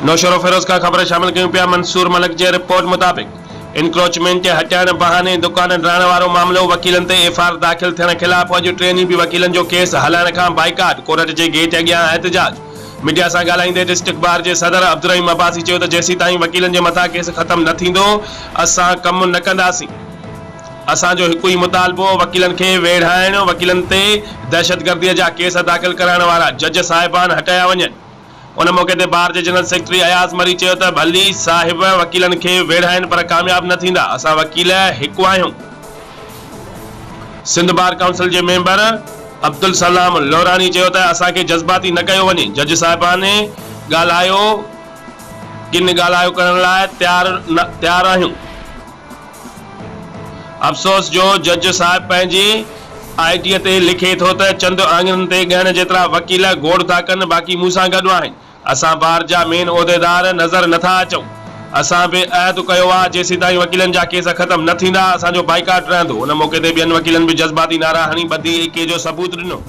नौशरो फिरोज का खबर शामिल कयूं पिया। मंसूर मलिक जे रिपोर्ट मुताबिक इनक्रोचमेंट हटाइण बहाने दुकान ॾियण वारो मामलो वकीलन ते एफआईआर दाख़िल थियण खिलाफ़ अॼु टेनी बि वकीलन जो केस हलाइण खां बाइकाट कोर्ट जे गेट अॻियां एहतजाज। मीडिया सां ॻाल्हाईंदे डिस्ट्रिक्ट बार जे सदर अब्दुर्रहीम अब्बासी चयो त जेसीं ताईं वकीलन जे मथां केस ख़त्म न थींदो असां कमु न कंदासीं। असांजो हिकु ई मुतालबो वकीलन खे वेढ़ाइण, वकीलन ते दहशतगर्दीअ जा केस दाख़िल कराइण वारा जज साहिबान हटाया वञनि। उन मौके ते बार जे जनरल सेक्रेटरी अयाज मरी चयो त भली साहिब वकीलन खे वेढ़ाइनि पर कामयाब न थींदा, असां वकील हिकु आहियूं। सिंध बार काउंसिल जे मेंबर अब्दुल सलाम लोरानी चयो त असांखे जज़्बाती न कयो वञे, जज साहिबान ॻाल्हायो किन ॻाल्हायो करण लाइ तयार आहियूं। अफ़सोस जो जज साहिब पंहिंजी आईटीअ ते लिखे थो त चंद आङिरनि ते ॻहण जेतिरा वकील गोड़ था कनि, बाक़ी मूंसां गॾु आहिनि। असां बार जा मेन उहिदेदार नज़र नथा अचूं। असां बि अहद कयो आहे जेसीं ताईं वकीलन जा केस ख़त्म न थींदा असांजो बाइकाट रहंदो। उन मौके ते ॿियनि वकीलनि बि जज़्बाती नारा हणी ॿधी एके जो सबूत ॾिनो।